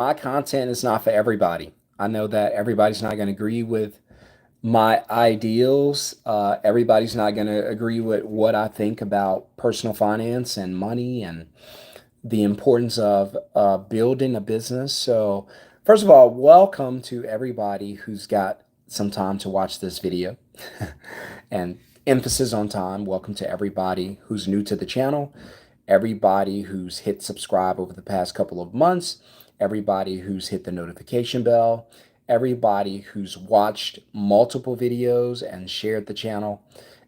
my content is not for everybody. I know that everybody's not going to agree with my ideals. Everybody's not going to agree with what I think about personal finance and money and the importance of building a business. So, first of all, welcome to everybody who's got some time to watch this video. And emphasis on time. Welcome to everybody who's new to the channel, everybody who's hit subscribe over the past couple of months, everybody who's hit the notification bell, everybody who's watched multiple videos and shared the channel,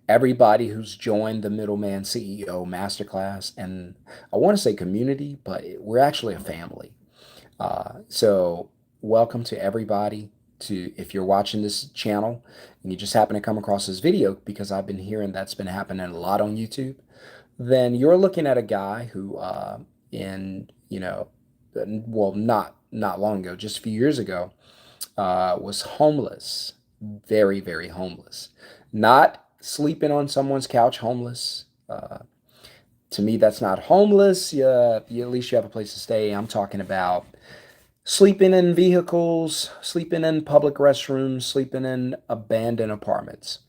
everybody who's joined the Middleman CEO Masterclass, and I want to say community, but we're actually a family. So welcome to everybody. To if you're watching this channel and you just happen to come across this video, because I've been hearing that's been happening a lot on YouTube, then you're looking at a guy who, well, not long ago, just a few years ago, was homeless, very, very homeless, not sleeping on someone's couch, homeless. To me, that's not homeless. At least you have a place to stay. I'm talking about sleeping in vehicles, sleeping in public restrooms, sleeping in abandoned apartments.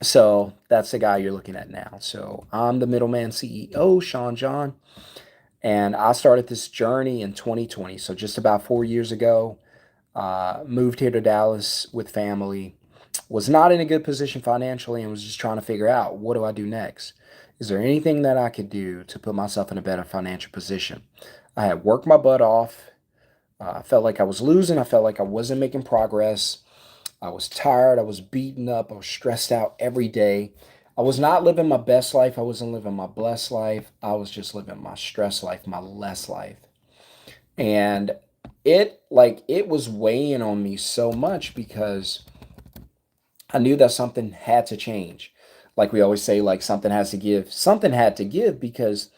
So that's the guy you're looking at now. So I'm the Middleman CEO, Shon-Jhon, and I started this journey in 2020. So just about 4 years ago, moved here to Dallas with family, was not in a good position financially, and was just trying to figure out, what do I do next? Is there anything that I could do to put myself in a better financial position? I had worked my butt off. I felt like I was losing. I felt like I wasn't making progress. I was tired. I was beaten up. I was stressed out every day. I was not living my best life. I wasn't living my blessed life. I was just living my stress life, my less life. And it was weighing on me so much because I knew that something had to change. Like we always say, like something has to give. Something had to give because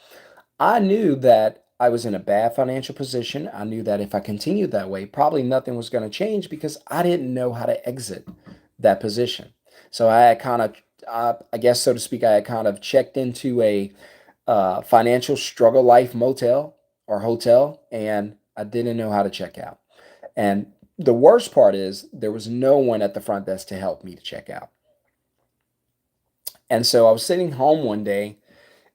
I knew that I was in a bad financial position. I knew that if I continued that way, probably nothing was going to change because I didn't know how to exit that position. So I had kind of, I guess, so to speak, I had kind of checked into a financial struggle life motel or hotel, and I didn't know how to check out. And the worst part is there was no one at the front desk to help me to check out. And so I was sitting home one day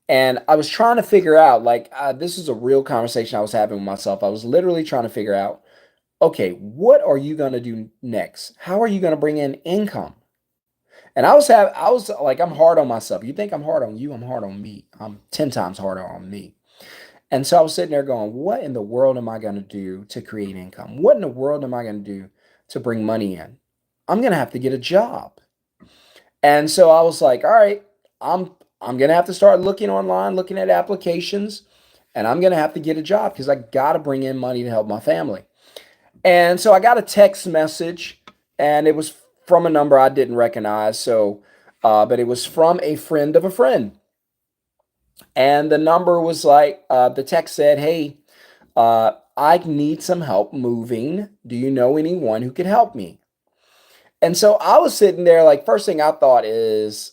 and I was trying to figure out, like, this is a real conversation I was having with myself. I was literally trying to figure out, okay, what are you going to do next? How are you going to bring in income? And I was like, I'm hard on myself. You think I'm hard on you? I'm hard on me. I'm 10 times harder on me. And so I was sitting there going, what in the world am I going to do to create income? What in the world am I going to do to bring money in? I'm going to have to get a job. And so I was like, all right, I'm I'm gonna have to start looking online, looking at applications, and I'm gonna have to get a job because I gotta bring in money to help my family. And so I got a text message, and it was from a number I didn't recognize. So, but it was from a friend of a friend, and the number was like, the text said, "Hey, I need some help moving. Do you know anyone who could help me?" And so I was sitting there, like, first thing I thought is,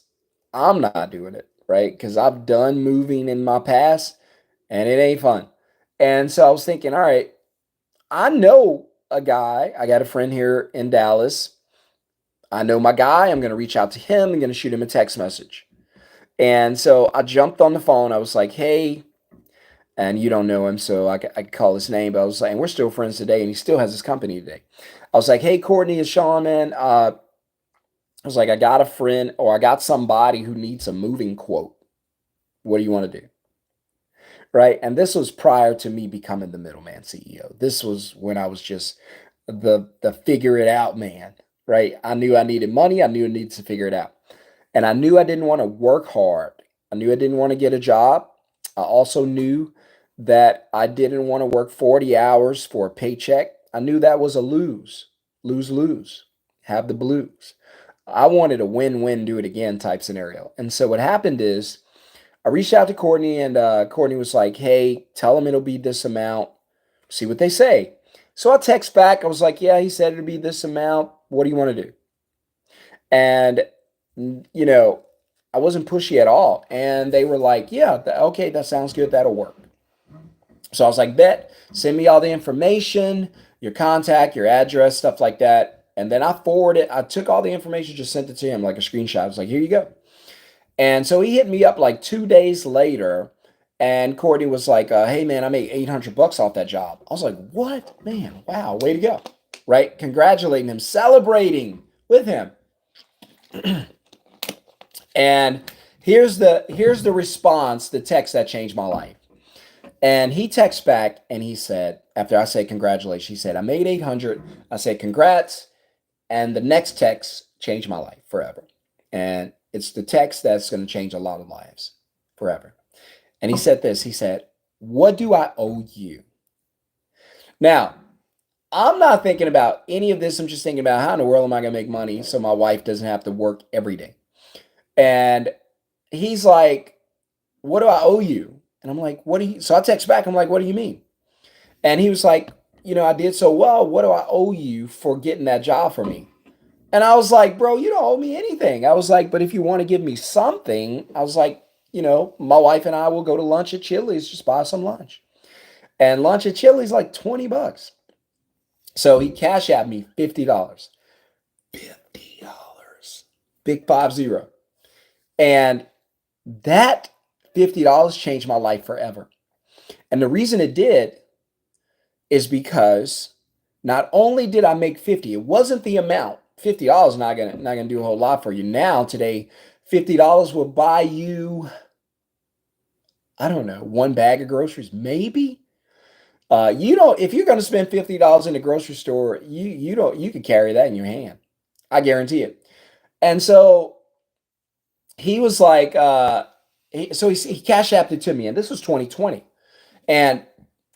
I'm not doing it, right? Because I've done moving in my past and it ain't fun. And so I was thinking, all right, I know a guy. I got a friend here in Dallas. I know my guy. I'm going to reach out to him. I'm going to shoot him a text message. And so I jumped on the phone. I was like, hey, and you don't know him, so I could call his name, but I was like, and we're still friends today, and he still has his company today. I was like, hey, Courtney, it's Sean, man. I was like, I got a friend or I got somebody who needs a moving quote. What do you want to do? Right. And this was prior to me becoming the middleman CEO. This was when I was just the figure it out man. Right. I knew I needed money. I knew I needed to figure it out. And I knew I didn't want to work hard. I knew I didn't want to get a job. I also knew that I didn't want to work 40 hours for a paycheck. I knew that was a lose, lose, have the blues. I wanted a win-win, do it again type scenario. And so what happened is I reached out to Courtney, and Courtney was like, hey, tell them it'll be this amount. See what they say. So I text back. I was like, yeah, he said it'll be this amount. What do you want to do? And, you know, I wasn't pushy at all. And they were like, yeah, okay, that sounds good. That'll work. So I was like, bet, send me all the information, your contact, your address, stuff like that. And then I forwarded it. I took all the information, just sent it to him like a screenshot. I was like, here you go. And so he hit me up like 2 days later. And Courtney was like, hey man, I made 800 bucks off that job. I was like, what? Man, wow, way to go. Right? Congratulating him, celebrating with him. And here's the response, the text that changed my life. And he texts back and he said, after I said congratulations, he said, I made 800. I said, congrats. And the next text changed my life forever. And it's the text that's going to change a lot of lives forever. And he said this, he said, what do I owe you? Now, I'm not thinking about any of this. I'm just thinking about how in the world am I going to make money so my wife doesn't have to work every day. And he's like, what do I owe you? And I'm like, what do you, so I text back, I'm like, what do you mean? And he was like, I did so well. What do I owe you for getting that job for me? And I was like, bro, you don't owe me anything. I was like, but if you want to give me something, I was like, my wife and I will go to lunch at Chili's, just buy some lunch. And lunch at Chili's like 20 bucks. So he cash at me $50. $50. Big 50. And that $50 changed my life forever. And the reason it did is because not only did I make 50, it wasn't the amount. $50 not gonna do a whole lot for you. Now today, $50 will buy you, I don't know, one bag of groceries, maybe. If you're gonna spend $50 in the grocery store, you can carry that in your hand. I guarantee it. And so he was like, he cash apped it to me, and this was 2020. And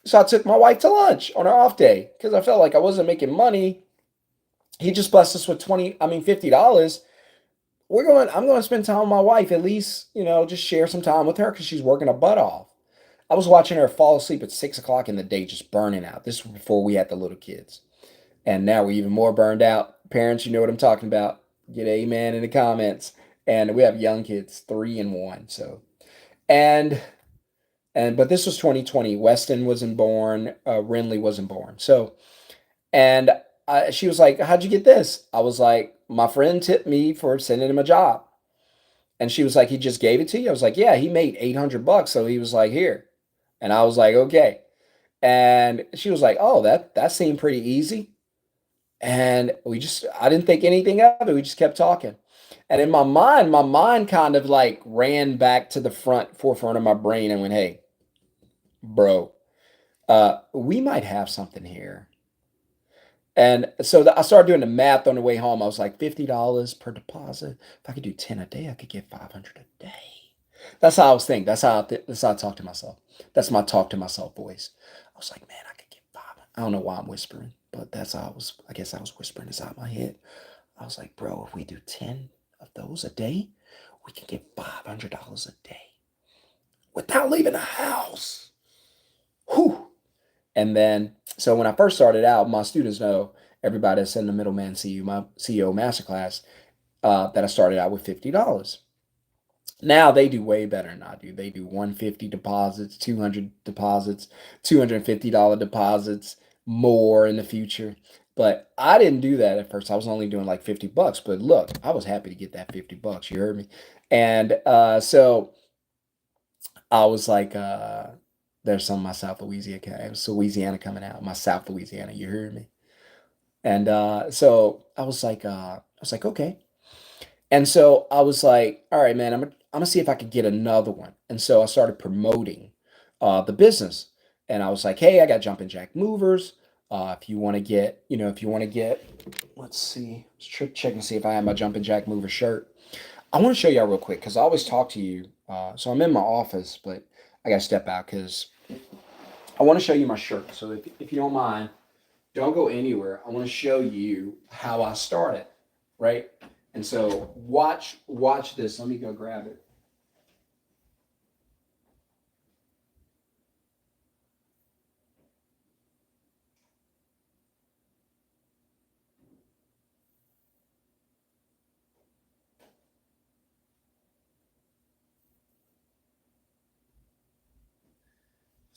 so I took my wife to lunch on our off day because I felt like I wasn't making money. He just blessed us with $50. I'm going to spend time with my wife, at least, just share some time with her because she's working her butt off. I was watching her fall asleep at 6 o'clock in the day, just burning out. This was before we had the little kids. And now we're even more burned out. Parents, you know what I'm talking about. Get amen in the comments. And we have young kids, 3 and 1. So, and but this was 2020. Weston wasn't born. Renly wasn't born. So, and she was like, how'd you get this? I was like, my friend tipped me for sending him a job. And she was like, he just gave it to you? I was like, yeah, he made 800 bucks. So he was like, here. And I was like, okay. And she was like, oh, that seemed pretty easy. And I didn't think anything of it. We just kept talking. And in my mind kind of like ran back to the forefront of my brain and went, hey, bro, we might have something here. And so I started doing the math on the way home. I was like, $50 per deposit. If I could do 10 a day, I could get 500 a day. That's how I was thinking. That's how I talk to myself. That's my talk to myself voice. I was like, man, I could get five. I don't know why I'm whispering, but I guess I was whispering inside my head. I was like, bro, if we do 10 of those a day, we can get $500 a day without leaving the house. Whew. And then, so when I first started out, my students know, everybody that's in the Middleman CEO Masterclass, that I started out with $50. Now they do way better than I do. They do 150 deposits, 200 deposits, $250 deposits, more in the future. But I didn't do that at first. I was only doing like 50 bucks. But look, I was happy to get that 50 bucks. You heard me? And so I was like, there's some of my South Louisiana coming out. My South Louisiana, you heard me? And so I was like, okay. And so I was like, all right, man, I'm gonna see if I could get another one. And so I started promoting the business. And I was like, hey, I got jumping jack movers. If you want to get, let's see, let's check and see if I have my jumping jack mover shirt. I want to show y'all real quick because I always talk to you. So I'm in my office, but I gotta step out because I want to show you my shirt. So if you don't mind, don't go anywhere. I want to show you how I started, right? And so watch this. Let me go grab it.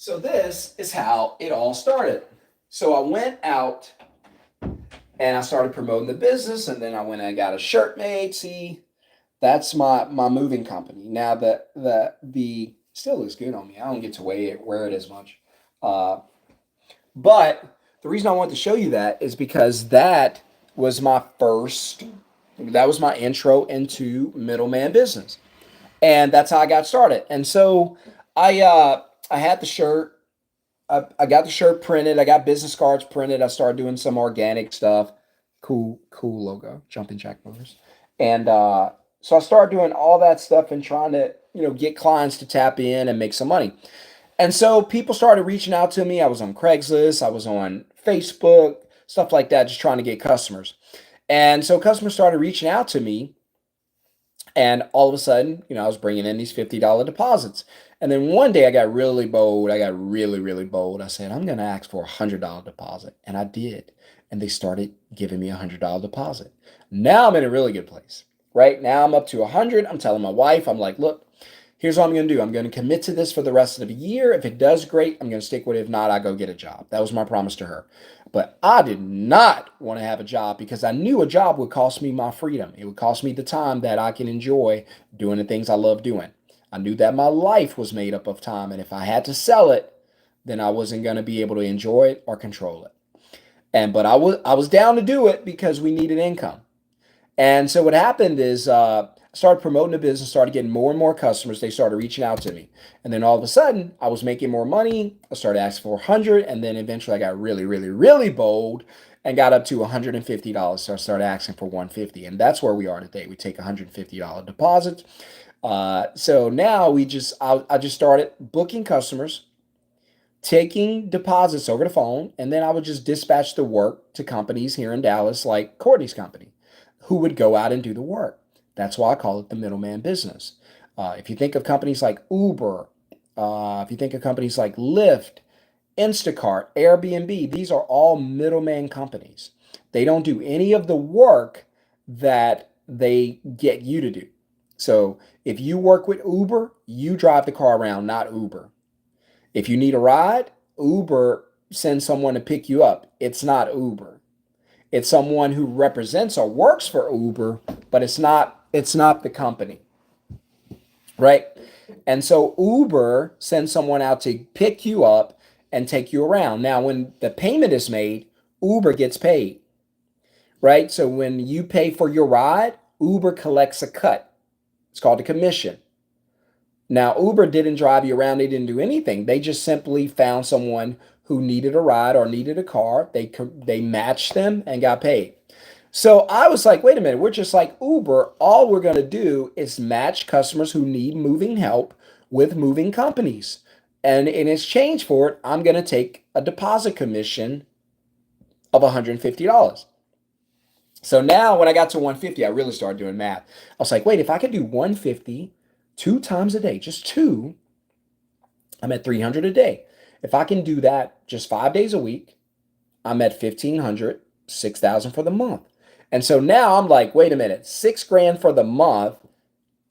So this is how it all started. So I went out and I started promoting the business, and then I went and got a shirt made. See, that's my moving company. Now the still looks good on me. I don't get to wear it as much. Uh, but the reason I want to show you that is because was my first that was my intro into middleman business. And that's how I got started. And so I had the shirt. I got the shirt printed. I got business cards printed. I started doing some organic stuff. Cool logo, jumping jack motors. And so I started doing all that stuff and trying to, get clients to tap in and make some money. And so people started reaching out to me. I was on Craigslist, I was on Facebook, stuff like that, just trying to get customers. And so customers started reaching out to me, and all of a sudden, I was bringing in these $50 deposits. And then one day I got really bold. I got really, really bold. I said, I'm going to ask for a $100 deposit. And I did. And they started giving me a $100 deposit. Now I'm in a really good place. Right now I'm up to 100. I'm telling my wife, I'm like, look, here's what I'm going to do. I'm going to commit to this for the rest of the year. If it does, great. I'm going to stick with it. If not, I go get a job. That was my promise to her. But I did not want to have a job because I knew a job would cost me my freedom. It would cost me the time that I can enjoy doing the things I love doing. I knew that my life was made up of time. And if I had to sell it, then I wasn't going to be able to enjoy it or control it. But I was down to do it because we needed income. And so what happened is I started promoting the business, started getting more and more customers. They started reaching out to me. And then all of a sudden, I was making more money. I started asking for 100, and then eventually I got really, really, really bold and got up to $150. So I started asking for 150, and that's where we are today. We take $150 deposits. So now I just started booking customers, taking deposits over the phone, and then I would just dispatch the work to companies here in Dallas, like Courtney's company, who would go out and do the work. That's why I call it the middleman business. If you think of companies like Uber, if you think of companies like LYFT, Instacart, Airbnb, these are all middleman companies. They don't do any of the work that they get you to do. So if you work with Uber, you drive the car around, not Uber. If you need a ride, Uber sends someone to pick you up. It's not Uber. It's someone who represents or works for Uber, but it's not the company, right? And so Uber sends someone out to pick you up and take you around. Now, when the payment is made, Uber gets paid, right? So when you pay for your ride, Uber collects a cut. It's called a commission. Now, Uber didn't drive you around. They didn't do anything. They just simply found someone who needed a ride or needed a car. They matched them and got paid. So I was like, wait a minute, we're just like Uber. All we're going to do is match customers who need moving help with moving companies. And in exchange for it, I'm going to take a deposit commission of $150. So now when I got to 150, I really started doing math. I was like, wait, if I could do 150 2 times a day, just two, I'm at 300 a day. If I can do that just 5 days a week, I'm at 1,500, 6,000 for the month. And so now I'm like, wait a minute, 6 grand for the month.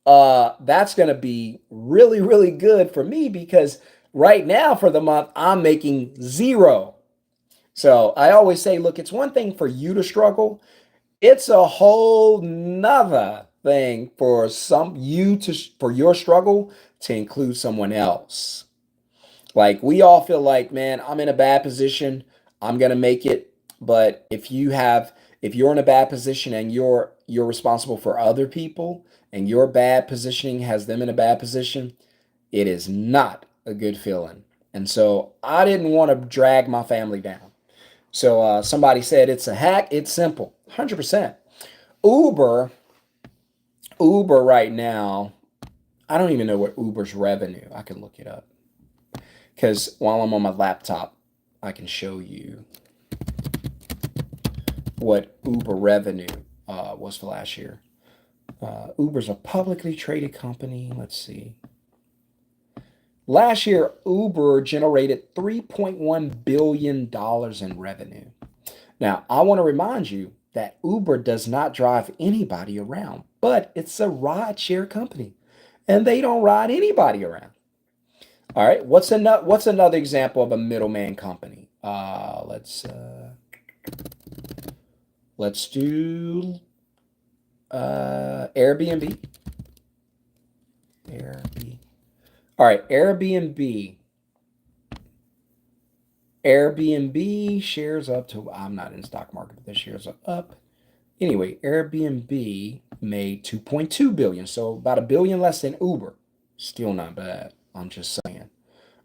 That's going to be really, really good for me because right now for the month, I'm making zero. So I always say, look, it's one thing for you to struggle. It's a whole nother thing for for your struggle to include someone else. Like we all feel like, man, I'm in a bad position. I'm going to make it. But if you're in a bad position and you're responsible for other people and your bad positioning has them in a bad position, it is not a good feeling. And so I didn't want to drag my family down. So somebody said it's a hack. It's simple. 100%. Uber right now, I don't even know what Uber's revenue. I can look it up. Because while I'm on my laptop, I can show you what Uber revenue was for last year. Uber's a publicly traded company. Let's see. Last year, Uber generated $3.1 billion in revenue. Now, I want to remind you that Uber does not drive anybody around, but it's a ride share company, and they don't ride anybody around. All right. What's another example of a middleman company? Let's do Airbnb. Airbnb. All right, Airbnb. Airbnb shares up to, I'm not in stock market, but the shares are up. Anyway, Airbnb made 2.2 billion, so about a billion less than Uber. Still not bad. I'm just saying.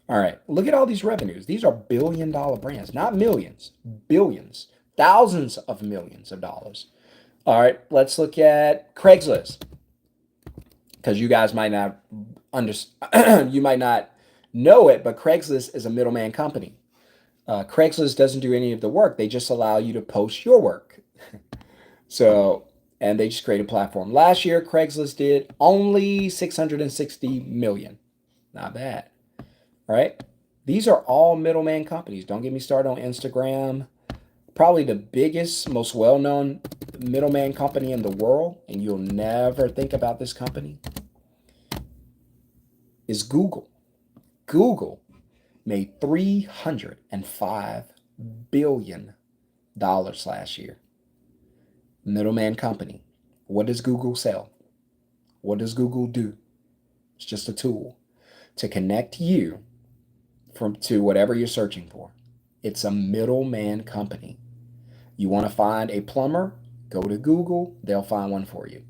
All right, look at all these revenues. These are billion-dollar brands, not millions, billions, thousands of millions of dollars. All right, let's look at Craigslist because you guys might not understand, you might not know it, but Craigslist is a middleman company. Craigslist doesn't do any of the work; they just allow you to post your work. So, and they just create a platform. Last year, Craigslist did only 660 million. Not bad. All right. These are all middleman companies. Don't get me started on Instagram. Probably the biggest, most well known middleman company in the world, and you'll never think about this company, is Google. Google made $305 billion last year. Middleman company. What does Google sell? What does Google do? It's just a tool to connect you to whatever you're searching for. It's a middleman company. You want to find a plumber? Go to Google, they'll find one for you.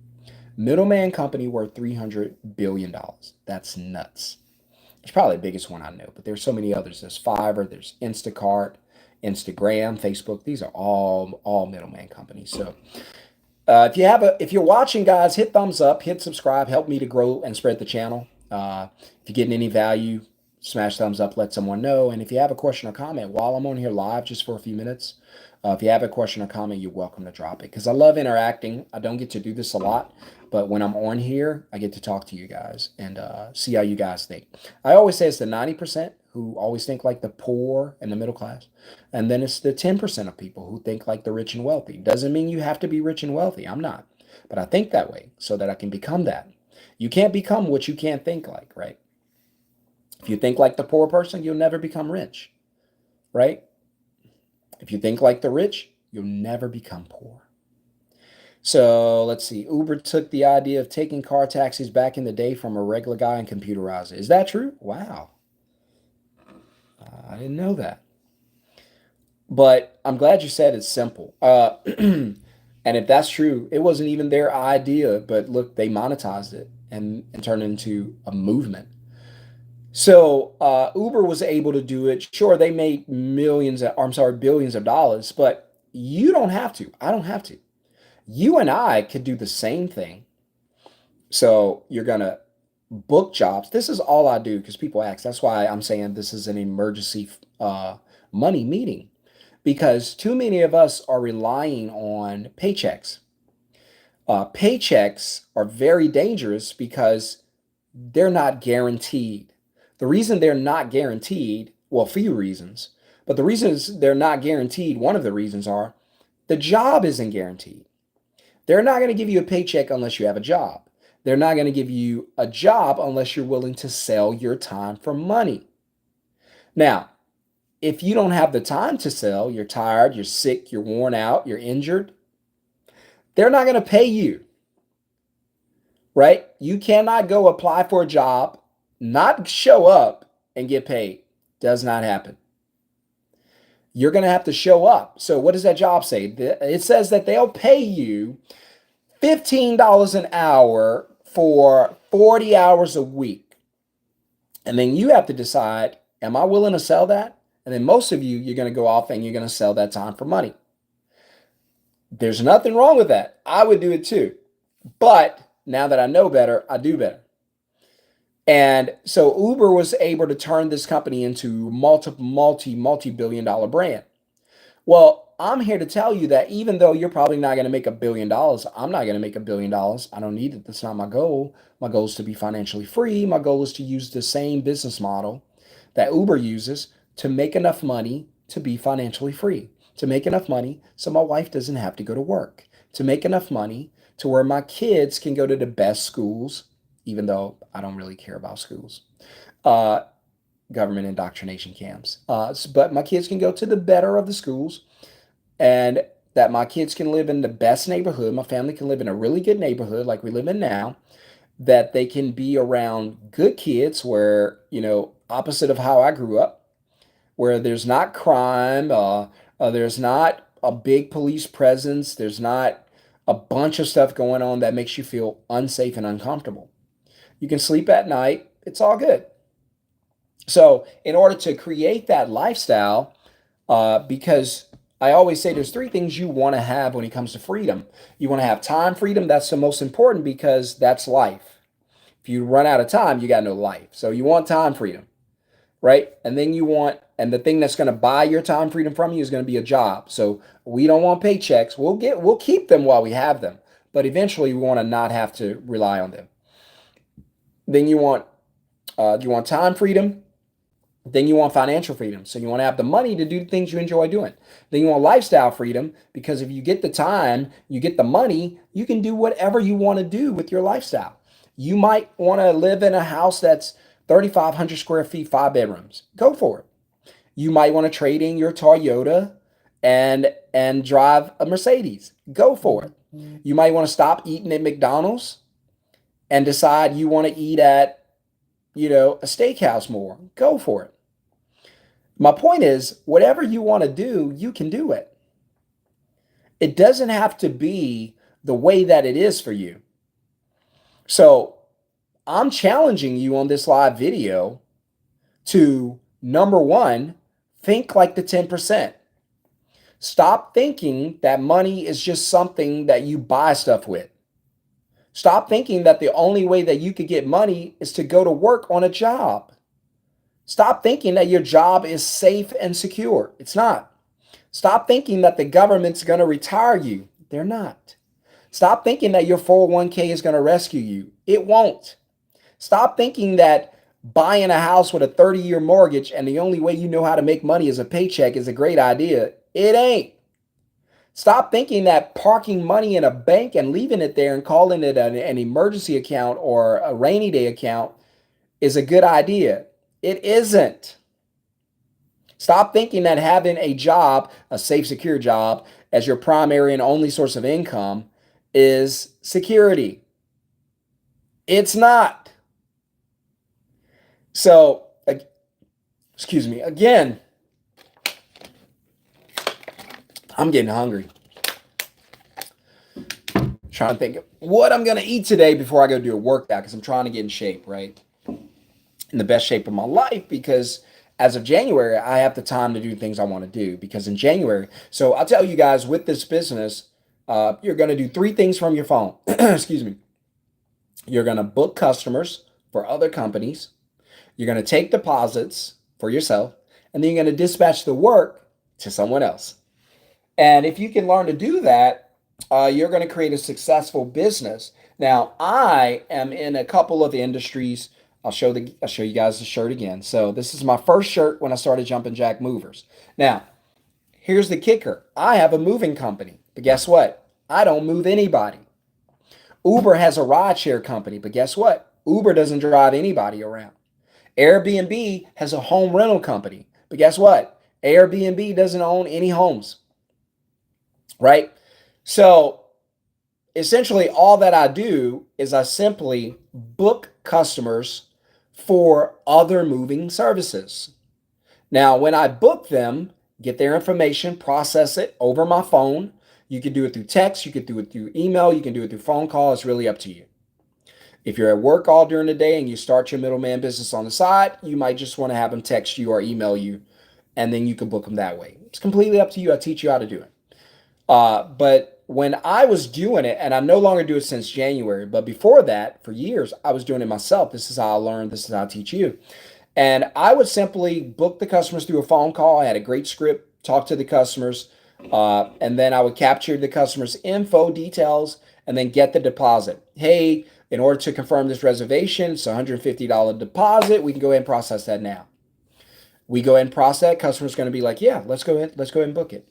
Middleman company worth $300 billion. That's nuts. It's probably the biggest one I know, but there's so many others. There's Fiverr, there's Instacart, Instagram, Facebook. These are all middleman companies. So if you're watching, guys, hit thumbs up, hit subscribe, help me to grow and spread the channel. If you're getting any value, smash thumbs up, let someone know. And if you have a question or comment while I'm on here live, just for a few minutes, if you have a question or comment, you're welcome to drop it because I love interacting. I don't get to do this a lot, but when I'm on here, I get to talk to you guys and see how you guys think. I always say it's the 90% who always think like the poor and the middle class, and then it's the 10% of people who think like the rich and wealthy. Doesn't mean you have to be rich and wealthy. I'm not, but I think that way so that I can become that. You can't become what you can't think like, right? If you think like the poor person, you'll never become rich, right? If you think like the rich, you'll never become poor. So let's see. Uber took the idea of taking car taxis back in the day from a regular guy and computerized it. Is that true? Wow. I didn't know that. But I'm glad you said it's simple. And if that's true, it wasn't even their idea, but look, they monetized it and turned it into a movement. So Uber was able to do it. Sure, they made billions of dollars, but you don't have to. I don't have to. You and I could do the same thing. So you're gonna book jobs. This is all I do because people ask. That's why I'm saying this is an emergency money meeting because too many of us are relying on paychecks. Paychecks are very dangerous because they're not guaranteed. The reason they're not guaranteed, well, a few reasons, but the reasons they're not guaranteed, one of the reasons are the job isn't guaranteed. They're not going to give you a paycheck unless you have a job. They're not going to give you a job unless you're willing to sell your time for money. Now, if you don't have the time to sell, you're tired, you're sick, you're worn out, you're injured, they're not going to pay you, right? You cannot go apply for a job, not show up, and get paid. Does not happen. You're going to have to show up. So what does that job say? It says that they'll pay you $15 an hour for 40 hours a week. And then you have to decide, am I willing to sell that? And then most of you, you're going to go off and you're going to sell that time for money. There's nothing wrong with that. I would do it too. But now that I know better, I do better. And so Uber was able to turn this company into multi-billion dollar brand. Well, I'm here to tell you that even though you're probably not going to make $1 billion, I'm not going to make $1 billion. I don't need it. That's not my goal. My goal is to be financially free. My goal is to use the same business model that Uber uses to make enough money to be financially free, to make enough money so my wife doesn't have to go to work, to make enough money to where my kids can go to the best schools, even though I don't really care about schools. government indoctrination camps. But my kids can go to the better of the schools, and that my kids can live in the best neighborhood. My family can live in a really good neighborhood like we live in now, that they can be around good kids where, opposite of how I grew up, where there's not crime, there's not a big police presence, there's not a bunch of stuff going on that makes you feel unsafe and uncomfortable. You can sleep at night, it's all good. So, in order to create that lifestyle, because I always say there's three things you want to have when it comes to freedom. You want to have time freedom, that's the most important because that's life. If you run out of time, you got no life. So, you want time freedom, right? And then and the thing that's going to buy your time freedom from you is going to be a job. So, we don't want paychecks. We'll keep them while we have them, but eventually we want to not have to rely on them. Then you want time freedom. Then you want financial freedom. So you want to have the money to do the things you enjoy doing. Then you want lifestyle freedom because if you get the time, you get the money, you can do whatever you want to do with your lifestyle. You might want to live in a house that's 3,500 square feet, 5 bedrooms. Go for it. You might want to trade in your Toyota and drive a Mercedes. Go for it. You might want to stop eating at McDonald's and decide you want to eat at, a steakhouse more. Go for it. My point is, whatever you want to do, you can do it. It doesn't have to be the way that it is for you. So I'm challenging you on this live video to, number one, think like the 10%. Stop thinking that money is just something that you buy stuff with. Stop thinking that the only way that you could get money is to go to work on a job. Stop thinking that your job is safe and secure. It's not. Stop thinking that the government's going to retire you. They're not. Stop thinking that your 401k is going to rescue you. It won't. Stop thinking that buying a house with a 30-year mortgage and the only way you know how to make money is a paycheck is a great idea. It ain't. Stop thinking that parking money in a bank and leaving it there and calling it an emergency account or a rainy day account is a good idea. It isn't. Stop thinking that having a job, a safe, secure job, as your primary and only source of income is security. It's not. So, excuse me, again, I'm getting hungry. Trying to think of what I'm going to eat today before I go do a workout because I'm trying to get in shape, right? In the best shape of my life because as of January, I have the time to do things I want to do because in January, so I'll tell you guys with this business, you're going to do 3 things from your phone. Excuse me. You're going to book customers for other companies. You're going to take deposits for yourself, and then you're going to dispatch the work to someone else. And if you can learn to do that, you're going to create a successful business. Now, I am in a couple of industries. I'll show you guys the shirt again. So this is my first shirt when I started Jumpin' Jack Movers. Now, here's the kicker. I have a moving company, but guess what? I don't move anybody. Uber has a rideshare company, but guess what? Uber doesn't drive anybody around. AIRBNB has a home rental company, but guess what? AIRBNB doesn't own any homes, right? So essentially all that I do is I simply book customers for other moving services. Now, when I book them, get their information, process it over my phone. You can do it through text, you can do it through email, you can do it through phone call. It's really up to you. If you're at work all during the day and you start your middleman business on the side, you might just want to have them text you or email you, and then you can book them that way. It's completely up to you. I teach you how to do it. But when I was doing it, and I no longer do it since January, but before that, for years, I was doing it myself. This is how I learned. This is how I teach you. And I would simply book the customers through a phone call. I had a great script, talk to the customers, and then I would capture the customer's info, details, and then get the deposit. Hey, in order to confirm this reservation, it's a $150 deposit. We can go ahead and process that now. We go ahead and process it. Customer's going to be like, yeah, let's go ahead and book it.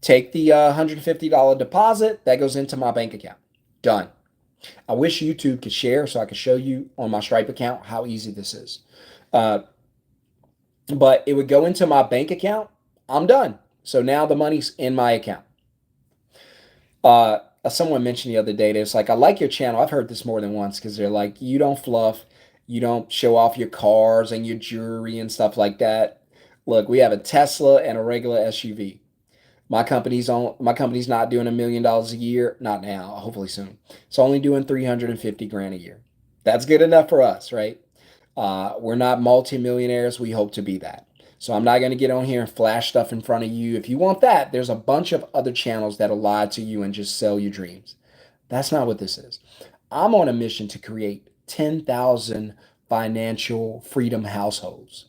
Take the $150 deposit. That goes into my bank account. Done. I wish YouTube could share so I could show you on my Stripe account how easy this is. but it would go into my bank account. I'm done. So now the money's in my account. Someone mentioned the other day, it's like, I like your channel. I've heard this more than once because they're like, you don't fluff, you don't show off your cars and your jewelry and stuff like that. Look, we have a Tesla and a regular SUV. My company's not doing $1 million a year, not now, hopefully soon. It's only doing 350 grand a year. That's good enough for us, right? We're not multimillionaires. We hope to be that. So I'm not going to get on here and flash stuff in front of you. If you want that, there's a bunch of other channels that'll lie to you and just sell you dreams. That's not what this is. I'm on a mission to create 10,000 financial freedom households,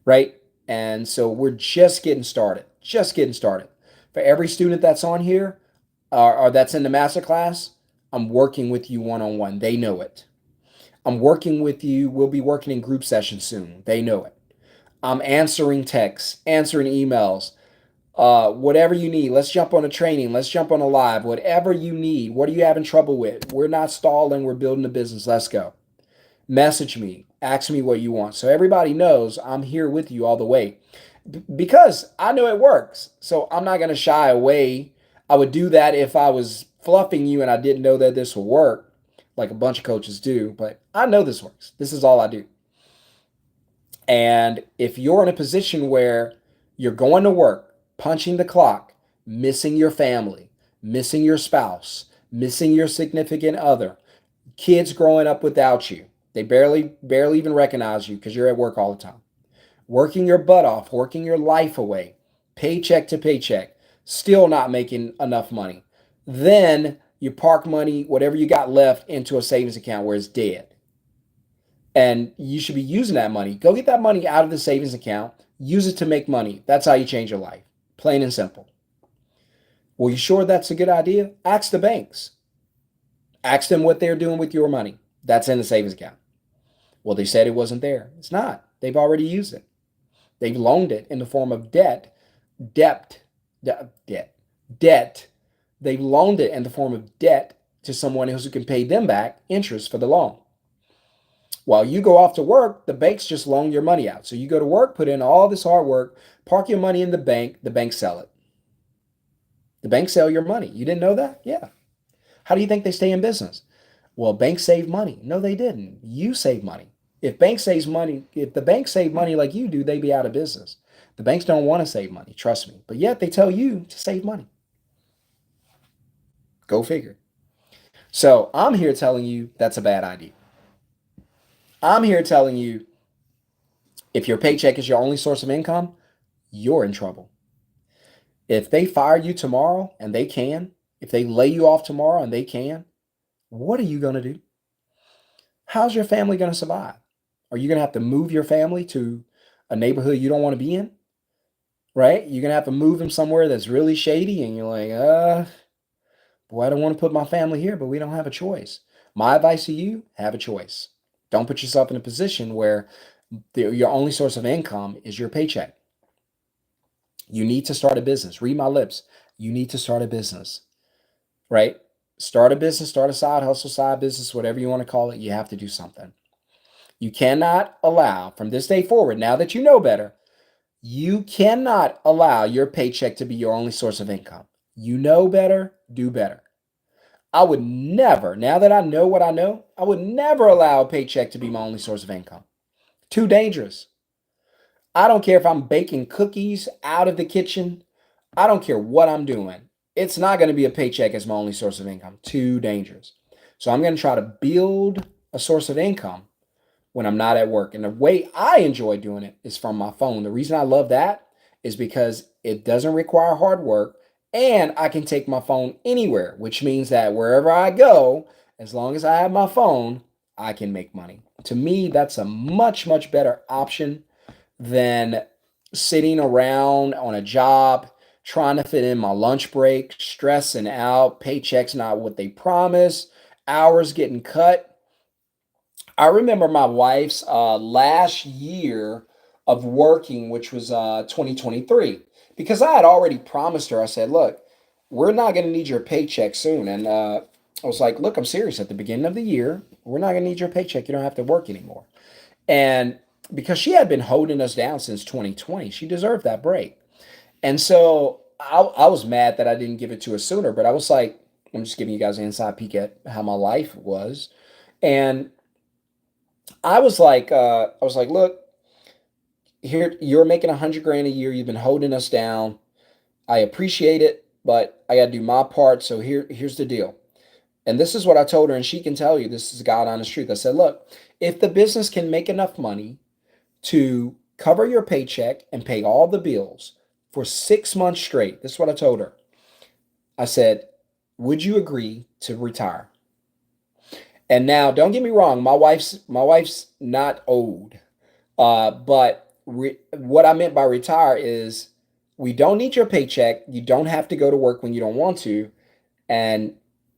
right? And so we're just getting started, just getting started. For every student that's on here or that's in the masterclass, I'm working with you one-on-one. They know it. I'm working with you. We'll be working in group sessions soon. They know it. I'm answering texts, answering emails, whatever you need. Let's jump on a training. Let's jump on a live. Whatever you need. What are you having trouble with? We're not stalling. We're building a business. Let's go. Message me. Ask me what you want. So everybody knows I'm here with you all the way because I know it works. So I'm not going to shy away. I would do that if I was fluffing you and I didn't know that this would work, like a bunch of coaches do. But I know this works. This is all I do. And if you're in a position where you're going to work, punching the clock, missing your family, missing your spouse, missing your significant other, kids growing up without you, they barely even recognize you because you're at work all the time, working your butt off, working your life away, paycheck to paycheck, still not making enough money. Then you park money, whatever you got left, into a savings account where it's dead. And you should be using that money. Go get that money out of the savings account. Use it to make money. That's how you change your life. Plain and simple. Well, you sure that's a good idea? Ask the banks. Ask them what they're doing with your money. That's in the savings account. Well, they said it wasn't there. It's not. They've already used it. They've loaned it in the form of debt. Debt. They've loaned it in the form of debt to someone else who can pay them back interest for the loan. While you go off to work, the banks just loan your money out. So you go to work, put in all this hard work, park your money in the bank sell it. The banks sell your money. You didn't know that? Yeah. How do you think they stay in business? Well, banks save money. No, they didn't. You save money. If the banks save money like you do, they'd be out of business. The banks don't want to save money, trust me. But yet they tell you to save money. Go figure. So I'm here telling you that's a bad idea. I'm here telling you if your paycheck is your only source of income, you're in trouble. If they fire you tomorrow and they can, if they lay you off tomorrow and they can, what are you going to do? How's your family going to survive? Are you going to have to move your family to a neighborhood you don't want to be in? Right? You're going to have to move them somewhere that's really shady and you're like, boy, I don't want to put my family here, but we don't have a choice. My advice to you, have a choice. Don't put yourself in a position where your only source of income is your paycheck. You need to start a business. Read my lips. You need to start a business, right? Start a business, start a side hustle, side business, whatever you want to call it. You have to do something. You cannot allow, from this day forward, now that you know better, you cannot allow your paycheck to be your only source of income. You know better, do better. I would never, now that I know what I know, I would never allow a paycheck to be my only source of income. Too dangerous. I don't care if I'm baking cookies out of the kitchen. I don't care what I'm doing. It's not going to be a paycheck as my only source of income. Too dangerous. So I'm going to try to build a source of income when I'm not at work. And the way I enjoy doing it is from my phone. The reason I love that is because it doesn't require hard work and I can take my phone anywhere, which means that wherever I go, as long as I have my phone, I can make money. To me, that's a much, much better option than sitting around on a job, trying to fit in my lunch break, stressing out, paychecks not what they promise, hours getting cut. I remember my wife's last year of working, which was 2023, because I had already promised her, I said, look, we're not going to need your paycheck soon. And I was like, look, I'm serious. At the beginning of the year, we're not going to need your paycheck. You don't have to work anymore. And because she had been holding us down since 2020. She deserved that break. And so I was mad that I didn't give it to her sooner, but I was like, I'm just giving you guys an inside peek at how my life was. And I was like, look, here, you're making 100 grand a year. You've been holding us down. I appreciate it, but I got to do my part. So here's the deal. And this is what I told her, and she can tell you this is God honest truth. I said, look, if the business can make enough money to cover your paycheck and pay all the bills for 6 months straight, this is what I told her. I said, would you agree to retire? And now, don't get me wrong, my wife's not old, but what I meant by retire is we don't need your paycheck. You don't have to go to work when you don't want to, and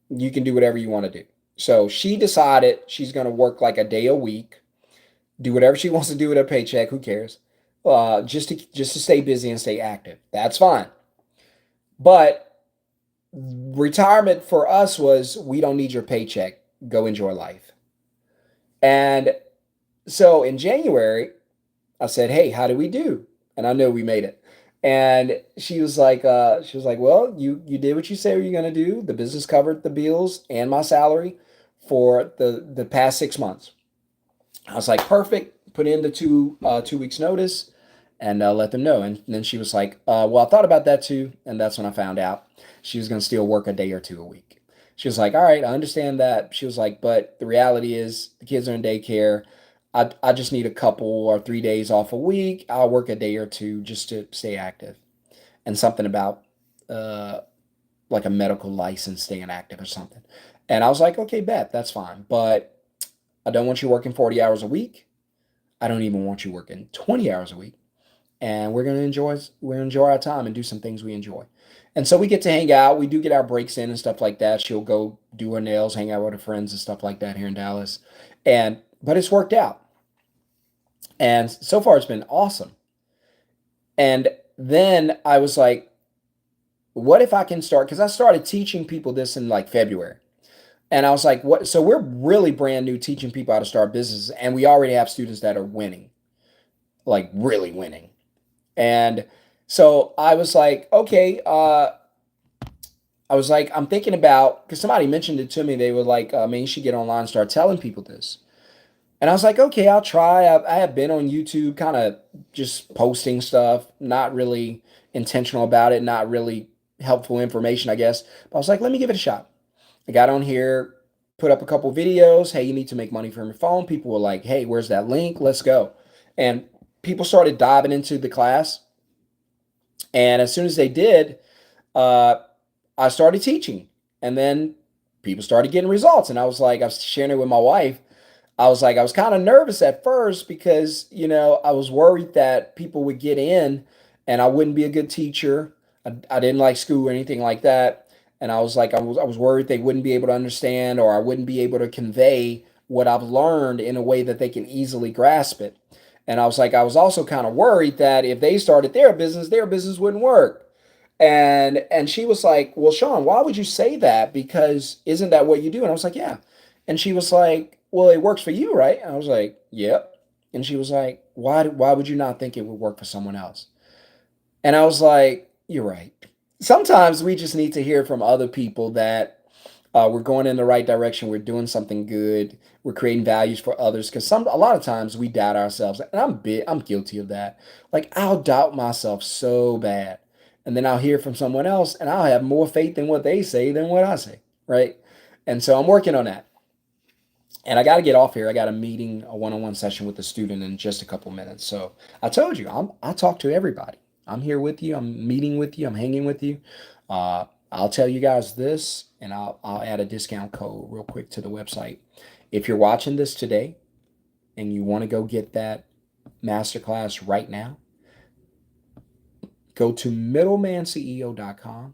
you can do whatever you want to do. So she decided she's going to work like a day a week, do whatever she wants to do with her paycheck. Who cares? Just to stay busy and stay active. That's fine. But retirement for us was we don't need your paycheck. Go enjoy life. And so in January, I said, "Hey, how do we do?" And I know we made it. And she was like, "Well, you did what you said you were gonna do. The business covered the bills and my salary for the past 6 months." I was like, "Perfect." Put in the 2 weeks notice, and let them know. And then she was like, "Well, I thought about that too." And that's when I found out she was gonna still work a day or two a week. She was like, "All right, I understand that." She was like, "But the reality is the kids are in daycare. I just need a couple or 3 days off a week. I'll work a day or two just to stay active." And something about uh, like a medical license staying active or something. And I was like, "Okay, bet, that's fine. But I don't want you working 40 hours a week. I don't even want you working 20 hours a week. And we're gonna enjoy our time and do some things we enjoy." And so we get to hang out. We do get our breaks in and stuff like that. She'll go do her nails, hang out with her friends and stuff like that here in Dallas. And but it's worked out. And so far it's been awesome. And then I was like, what if I can start? Because I started teaching people this in like February. And I was like, what? So we're really brand new teaching people how to start businesses. And we already have students that are winning, like really winning. And so I was like, okay, I was like, I'm thinking about, because somebody mentioned it to me. They were like, man, you should get online and start telling people this. And I was like, okay, I'll try. I have been on YouTube, kind of just posting stuff, not really intentional about it, not really helpful information, I guess. But I was like, let me give it a shot. I got on here, put up a couple videos. Hey, you need to make money from your phone. People were like, hey, where's that link? Let's go. And people started diving into the class. And as soon as they did, uh, I started teaching. And then people started getting results. And I was sharing it with my wife. I was like, I was kind of nervous at first because, I was worried that people would get in and I wouldn't be a good teacher. I didn't like school or anything like that. And I was like, I was worried they wouldn't be able to understand or I wouldn't be able to convey what I've learned in a way that they can easily grasp it. And I was like, I was also kind of worried that if they started their business wouldn't work. And she was like, "Well, Sean, why would you say that? Because isn't that what you do?" And I was like, "Yeah." And she was like, "Well, it works for you, right?" And I was like, "Yep." And she was like, "Why would you not think it would work for someone else?" And I was like, "You're right." Sometimes we just need to hear from other people that we're going in the right direction. We're doing something good. We're creating values for others. Because a lot of times we doubt ourselves, and I'm guilty of that. Like I'll doubt myself so bad, and then I'll hear from someone else, and I'll have more faith in what they say than what I say, right? And so I'm working on that. And I got to get off here. I got a meeting, a one-on-one session with the student in just a couple minutes. So I told you, I talk to everybody. I'm here with you. I'm meeting with you. I'm hanging with you. I'll tell you guys this, and I'll add a discount code real quick to the website. If you're watching this today and you want to go get that masterclass right now, go to middlemanceo.com.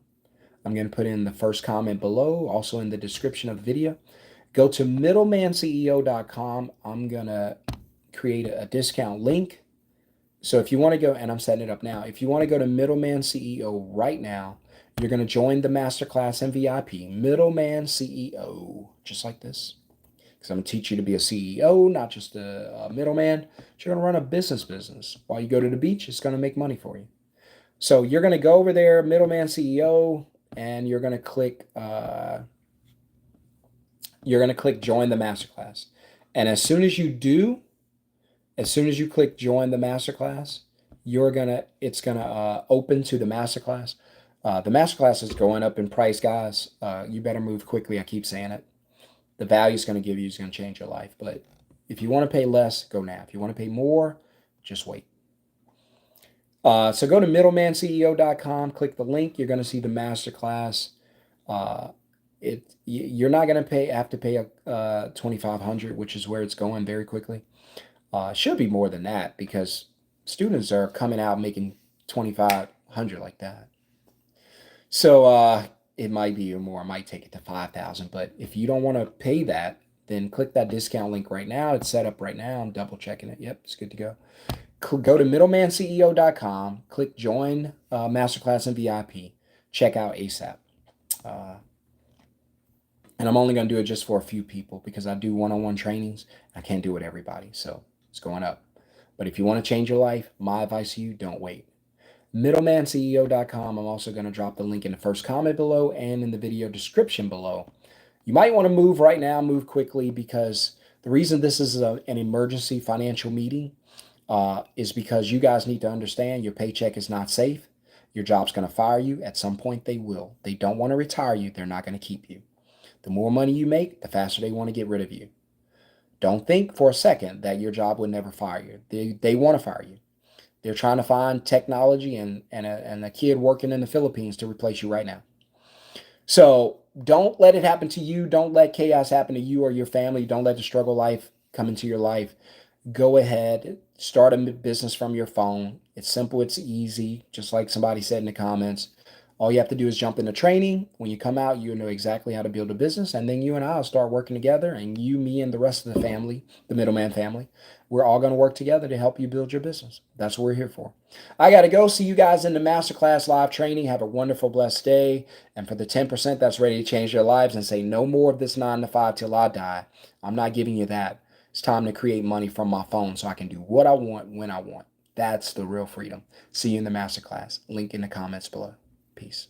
I'm going to put in the first comment below, also in the description of the video. Go to middlemanceo.com. I'm going to create a discount link. So if you want to go, and I'm setting it up now, if you want to go to Middleman CEO right now, you're going to join the masterclass and VIP, Middleman CEO, just like this. because I'm going to teach you to be a CEO, not just a middleman. But you're going to run a business. While you go to the beach, it's going to make money for you. So you're going to go over there, Middleman CEO, and you're going to click join the masterclass. And as soon as you click join the masterclass, it's gonna open to the masterclass. The masterclass is going up in price, guys. You better move quickly. I keep saying it. The value it's going to give you is going to change your life. But if you want to pay less, go now. If you want to pay more, just wait. So go to middlemanceo.com, click the link. You're going to see the masterclass. You're not going to have to pay $2,500, which is where it's going very quickly. Should be more than that because students are coming out making $2,500 like that. So it might be more. I might take it to $5,000. But if you don't want to pay that, then click that discount link right now. It's set up right now. I'm double checking it. Yep, it's good to go. Go to middlemanceo.com, click join masterclass and VIP, check out ASAP. And I'm only going to do it just for a few people because I do one-on-one trainings. I can't do it everybody, so it's going up. But if you want to change your life, my advice to you, don't wait. Middlemanceo.com. I'm also going to drop the link in the first comment below and in the video description below. You might want to move right now, move quickly, because the reason this is an emergency financial meeting is because you guys need to understand your paycheck is not safe. Your job's going to fire you. At some point, they will. They don't want to retire you. They're not going to keep you. The more money you make, the faster they want to get rid of you. Don't think for a second that your job would never fire you. They want to fire you. They're trying to find technology and a kid working in the Philippines to replace you right now. So don't let it happen to you. Don't let chaos happen to you or your family. Don't let the struggle life come into your life. Go ahead, start a business from your phone. It's simple, it's easy, just like somebody said in the comments. All you have to do is jump into training. When you come out, you know exactly how to build a business, and then you and I will start working together, and you, me, and the rest of the family, the Middleman family, we're all going to work together to help you build your business. That's what we're here for. I got to go. See you guys in the masterclass live training. Have a wonderful, blessed day. And for the 10% that's ready to change their lives and say no more of this 9 to 5 till I die, I'm not giving you that. It's time to create money from my phone so I can do what I want when I want. That's the real freedom. See you in the masterclass. Link in the comments below. Peace.